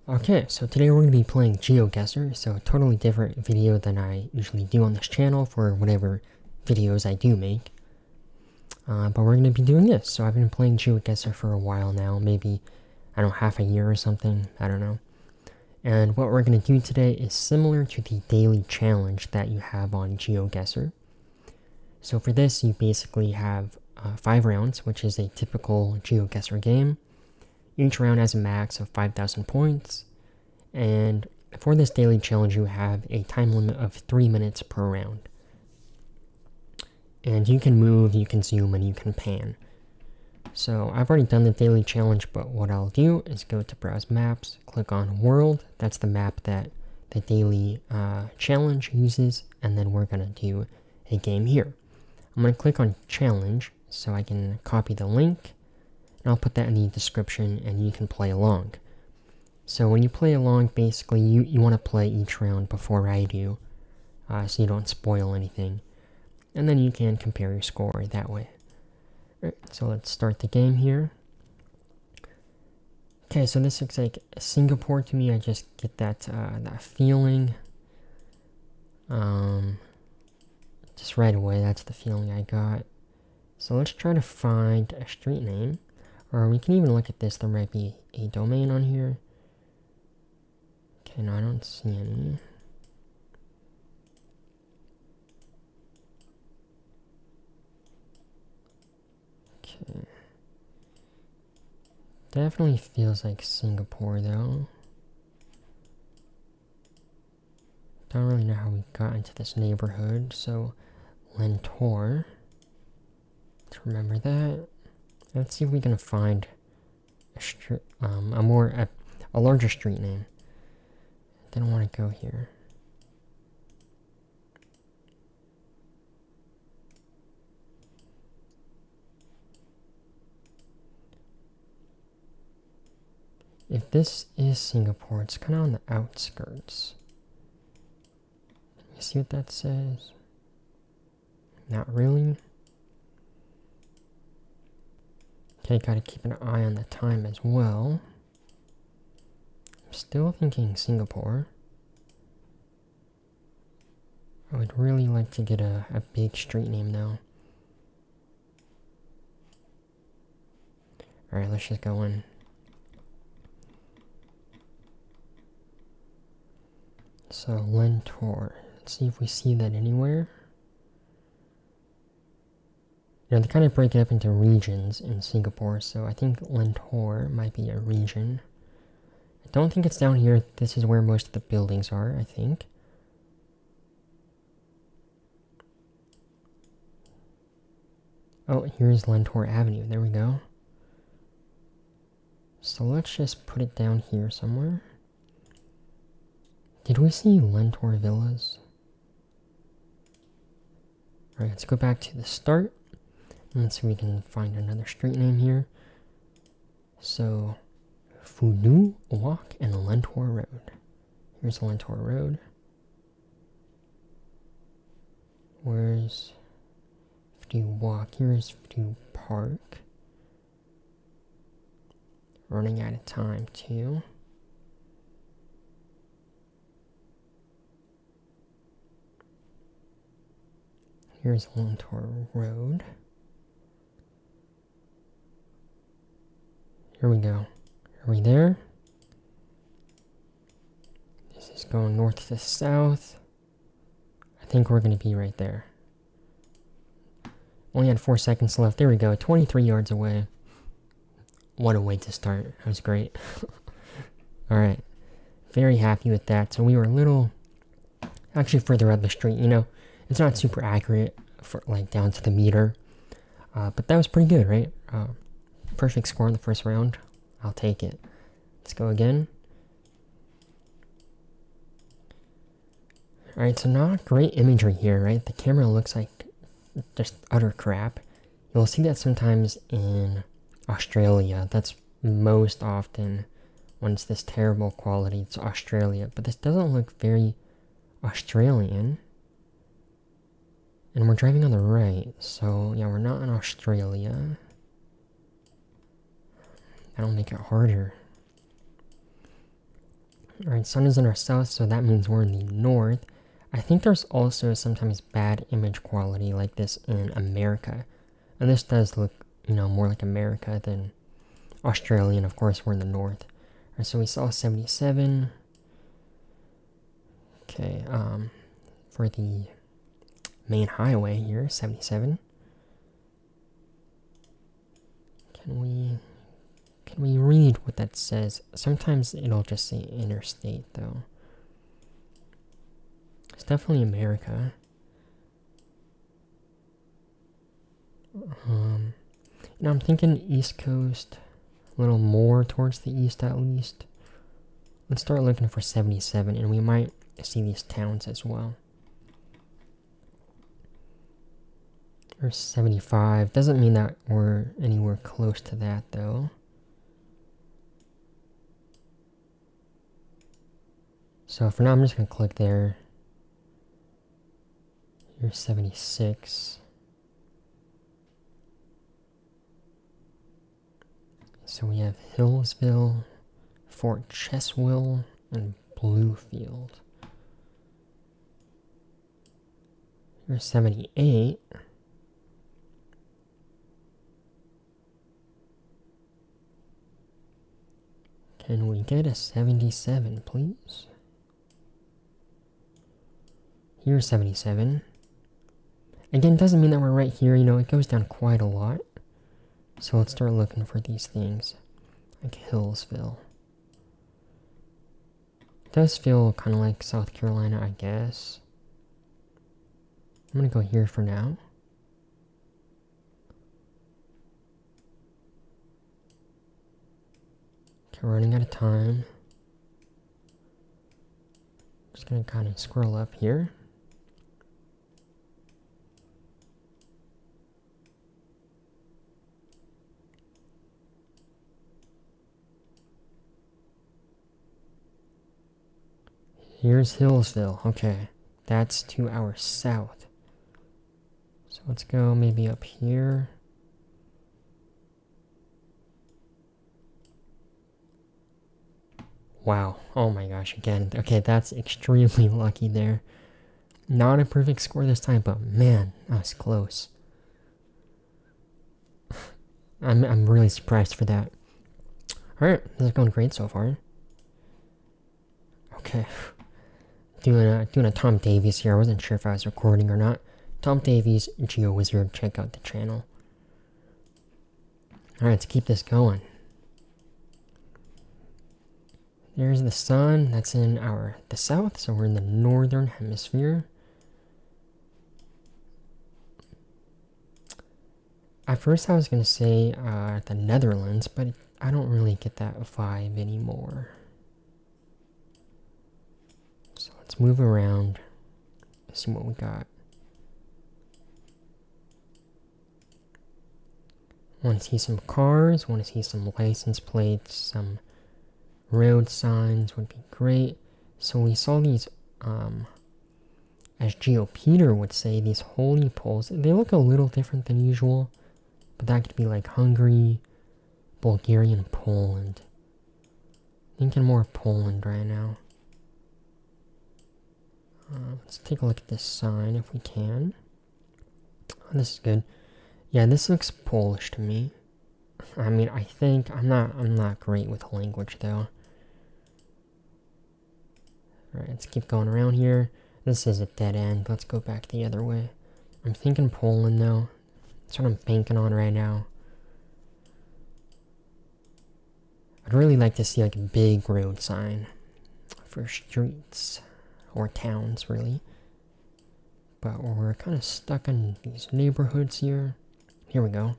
Okay, so today we're going to be playing Geoguessr, so a totally different video than I usually do on this channel for whatever videos I do make. But we're going to be doing this, so I've been playing Geoguessr for a while now, maybe, I don't know, half a year or something, I don't know. And what we're going to do today is similar to the daily challenge that you have on Geoguessr. So for this, you basically have 5 rounds, which is a typical Geoguessr game. Each round has a max of 5,000 points, and for this daily challenge you have a time limit of 3 minutes per round. And you can move, you can zoom, and you can pan. So I've already done the daily challenge, but what I'll do is go to Browse Maps, click on World, that's the map that the daily challenge uses, and then we're going to do a game here. I'm going to click on Challenge so I can copy the link, and I'll put that in the description and you can play along. So when you play along, basically you want to play each round before I do, so you don't spoil anything. And then you can compare your score that way. Alright, so let's start the game here. Okay, so this looks like Singapore to me. I just get that that feeling. Just right away, that's the feeling I got. So let's try to find a street name. Or we can even look at this, there might be a domain on here. Okay, no, I don't see any. Okay. Definitely feels like Singapore though. Don't really know how we got into this neighborhood, so Lentor. Let's remember that. Let's see if we can find a larger street name. I don't want to go here. If this is Singapore, it's kind of on the outskirts. Can you see what that says? Not really. Okay, gotta keep an eye on the time as well. I'm still thinking Singapore. I would really like to get a big street name though. Alright, let's just go in. So, Lentor. Let's see if we see that anywhere. You know, they kind of break it up into regions in Singapore, so I think Lentor might be a region. I don't think it's down here. This is where most of the buildings are, I think. Oh, here's Lentor Avenue. There we go. So let's just put it down here somewhere. Did we see Lentor Villas? Alright, let's go back to the start. Let's see if we can find another street name here. So, Fudu Walk and Lentor Road. Here's Lentor Road. Where's Fudu Walk? Here's Fudu Park. Running out of time too. Here's Lentor Road. Here we go. Are we there? This is going north to south. I think we're going to be right there. Only had 4 seconds left. There we go. 23 yards away. What a way to start. That was great. Alright. Very happy with that. So we were a little... actually further up the street, you know. It's not super accurate for like down to the meter. But that was pretty good, right? Perfect score in the first round. I'll take it. Let's go again. Alright, so not great imagery here, right? The camera looks like just utter crap. You'll see that sometimes in Australia. That's most often when it's this terrible quality. It's Australia. But this doesn't look very Australian. And we're driving on the right. So, yeah, we're not in Australia. That'll make it harder. Alright, sun is in our south, so that means we're in the north. I think there's also sometimes bad image quality like this in America. And this does look, more like America than Australia, and of course we're in the north. Alright, so we saw 77. Okay, for the main highway here, 77. Can we read what that says? Sometimes it'll just say interstate though. It's definitely America. I'm thinking East Coast, a little more towards the east at least. Let's start looking for 77, and we might see these towns as well. There's 75. Doesn't mean that we're anywhere close to that though. So for now, I'm just going to click there. Here's 76. So we have Hillsville, Fort Cheswell, and Bluefield. Here's 78. Can we get a 77, please? Here's 77. Again, doesn't mean that we're right here, it goes down quite a lot. So let's start looking for these things, like Hillsville. It does feel kind of like South Carolina, I guess. I'm gonna go here for now. Okay, we're running out of time. Just gonna kind of scroll up here. Here's Hillsville. Okay, that's to our south. So let's go maybe up here. Wow. Oh my gosh, again. Okay, that's extremely lucky there. Not a perfect score this time, but man, that was close. I'm really surprised for that. Alright, this is going great so far. Okay. Doing a Tom Davies here. I wasn't sure if I was recording or not. Tom Davies, Geoguessr, check out the channel. Alright, let's keep this going. There's the sun. That's in the south, so we're in the northern hemisphere. At first I was going to say the Netherlands, but I don't really get that vibe anymore. So let's move around, see what we got. Want to see some cars, want to see some license plates, some road signs would be great. So we saw these, as Geopeter would say, these holy poles. They look a little different than usual, but that could be like Hungary, Bulgaria, and Poland. Thinking more Poland right now. Let's take a look at this sign if we can. Oh, this is good. Yeah, this looks Polish to me. I mean, I think I'm not great with language though. Alright, let's keep going around here. This is a dead end. Let's go back the other way. I'm thinking Poland though. That's what I'm banking on right now. I'd really like to see like a big road sign for streets or towns really. But we're kind of stuck in these neighborhoods here. Here we go.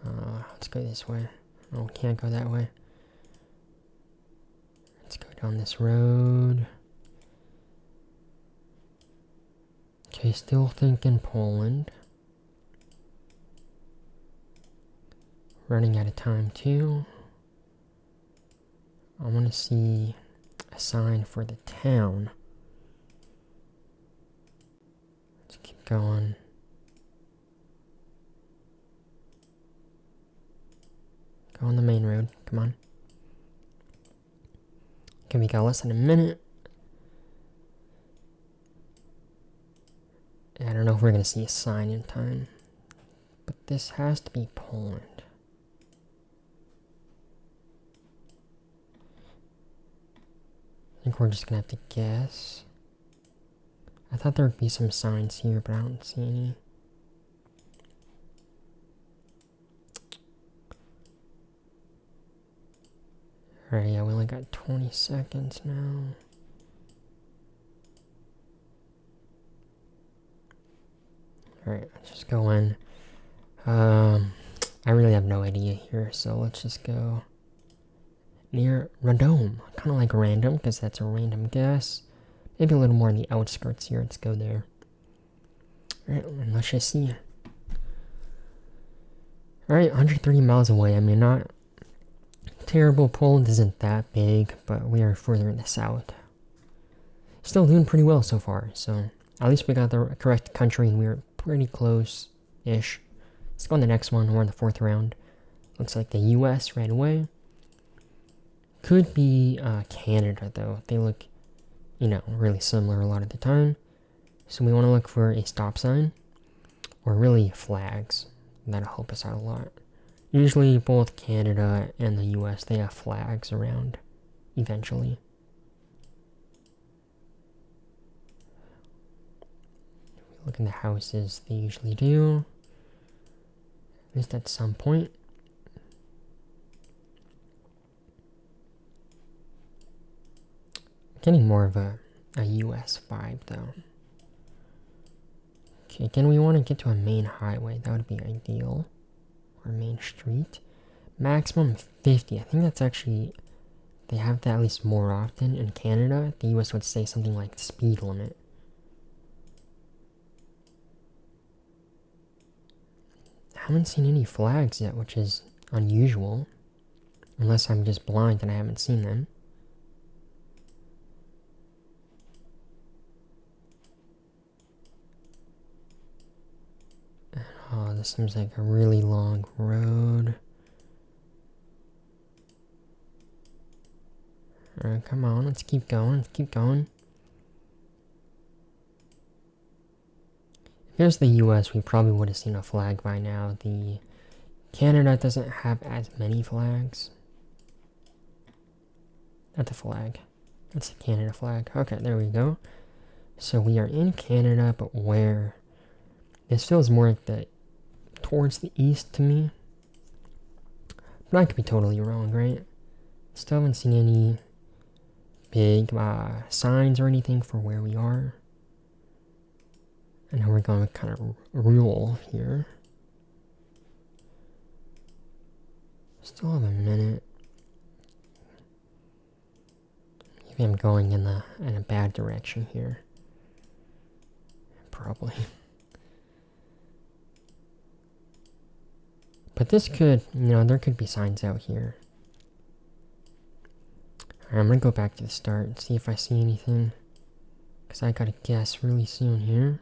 Let's go this way. Oh, we can't go that way. Let's go down this road. Okay, still thinking Poland. Running out of time too. I want to see a sign for the town. Let's keep going. Go on the main road, come on. Okay, we got less than a minute. I don't know if we're gonna see a sign in time, but this has to be Poland. I think we're just gonna have to guess. I thought there would be some signs here, but I don't see any. Alright, yeah, we only got 20 seconds now. Alright, let's just go in. I really have no idea here, so let's just go near Radom. Kind of like random, because that's a random guess. Maybe a little more on the outskirts here. Let's go there. Alright, let's just see. Alright, 130 miles away. I mean, not terrible. Poland isn't that big, but we are further in the south. Still doing pretty well so far, so at least we got the correct country and we were pretty close-ish. Let's go on the next one. We're in the 4th round. Looks like the US right away. Could be Canada, though. They look, you know, really similar a lot of the time. So we want to look for a stop sign, or really flags. That'll help us out a lot. Usually both Canada and the US, they have flags around eventually. Look in the houses, they usually do. At least at some point. Getting more of a US vibe though. Okay, again, we want to get to a main highway. That would be ideal. Or main street. Maximum 50. I think that's actually, they have that at least more often. In Canada, the US would say something like speed limit. I haven't seen any flags yet, which is unusual. Unless I'm just blind and I haven't seen them. Oh, this seems like a really long road. Alright, come on, let's keep going, let's keep going. If it was the US, we probably would have seen a flag by now. The Canada doesn't have as many flags. That's a flag. That's the Canada flag. Okay, there we go. So we are in Canada, but where? This feels more like the towards the east to me. But I could be totally wrong, right? Still haven't seen any big signs or anything for where we are. And now we're going to kind of rule here. Still have a minute. Maybe I'm going in a bad direction here. Probably. But this could, you know, there could be signs out here. Alright, I'm gonna go back to the start and see if I see anything. Because I gotta guess really soon here.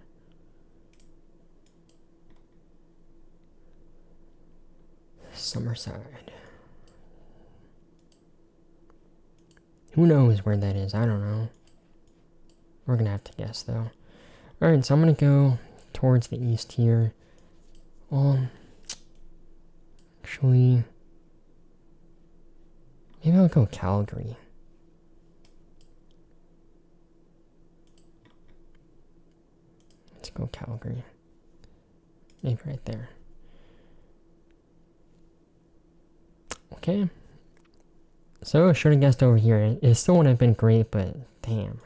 Summerside. Who knows where that is? I don't know. We're gonna have to guess though. Alright, so I'm gonna go towards the east here. Actually, maybe I'll go Calgary. Let's go Calgary. Maybe right there. Okay. So I should have guessed over here. It still wouldn't have been great, but damn.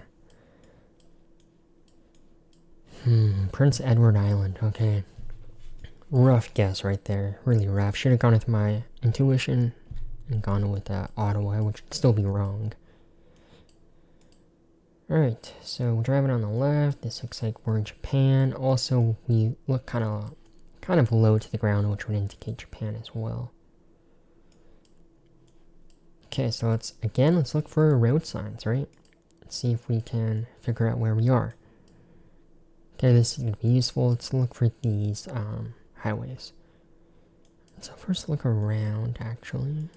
Prince Edward Island. Okay. Rough guess right there. Really rough. Should have gone with my intuition and gone with Ottawa, which would still be wrong. Alright, so we're driving on the left. This looks like we're in Japan. Also, we look kind of low to the ground, which would indicate Japan as well. Okay, so let's look for road signs, right? Let's see if we can figure out where we are. Okay, this is going to be useful. Let's look for these highways. So first look around, actually.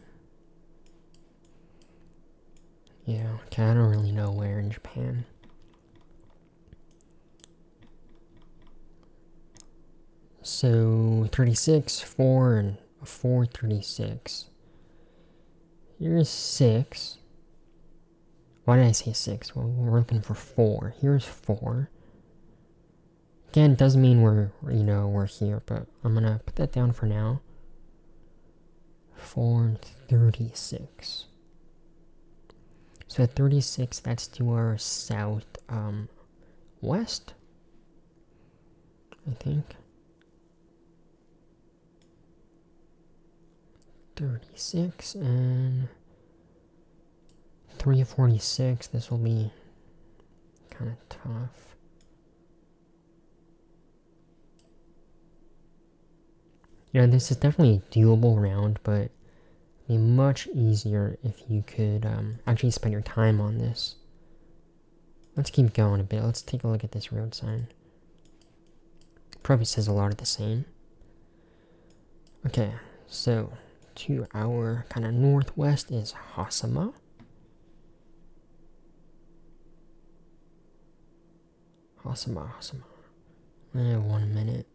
Yeah, Okay, I don't really know where in Japan. So 36, 4, and 4, 36. Here's 6. Why did I say 6? Well, we're looking for 4. Here's 4. Again, doesn't mean we're here, but I'm gonna put that down for now. 4 and 36. So at 36, that's to our south west, I think. 36 and 346. This will be kind of tough. Yeah, this is definitely a doable round, but it'd be much easier if you could actually spend your time on this. Let's keep going a bit. Let's take a look at this road sign. Probably says a lot of the same. Okay, so to our kind of northwest is Hasama. Hasama. 1 minute.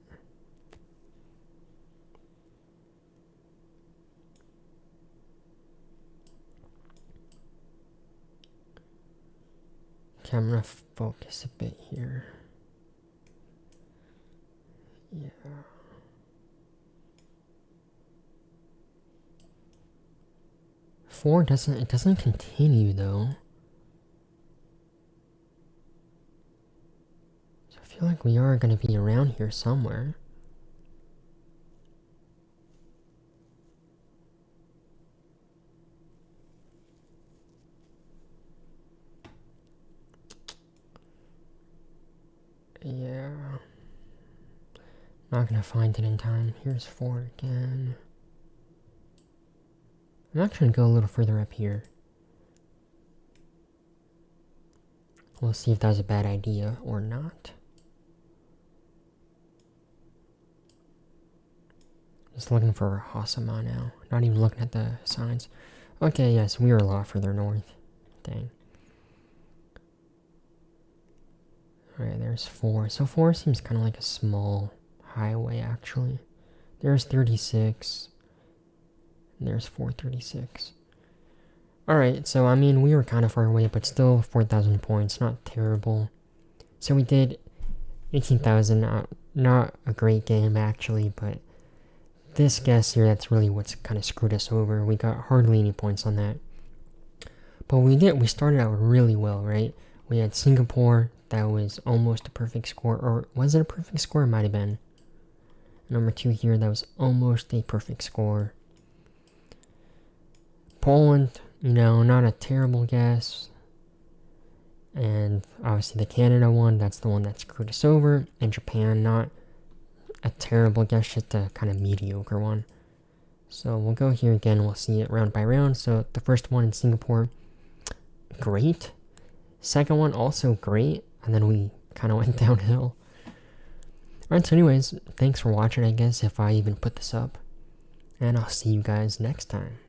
Okay, I'm gonna focus a bit here. Yeah. Four doesn't continue though. So I feel like we are gonna be around here somewhere. Yeah. Not gonna find it in time. Here's 4 again. I'm actually gonna go a little further up here. We'll see if that was a bad idea or not. Just looking for Hasama now. Not even looking at the signs. Okay, yes, we are a lot further north. Dang. Alright, there's 4. So 4 seems kind of like a small highway, actually. There's 36. And there's 436. Alright, so I mean, we were kind of far away, but still 4,000 points. Not terrible. So we did 18,000. Not a great game, actually, but this guess here, that's really what's kind of screwed us over. We got hardly any points on that. But we started out really well, right? We had Singapore. That was almost a perfect score. Or was it a perfect score? It might have been. Number 2 here, that was almost a perfect score. Poland, not a terrible guess. And obviously the Canada one, that's the one that screwed us over. And Japan, not a terrible guess, just a kind of mediocre one. So we'll go here again, we'll see it round by round. So the first one in Singapore, great. Second one, also great. And then we kind of went downhill. Alright, so anyways, thanks for watching, I guess, if I even put this up. And I'll see you guys next time.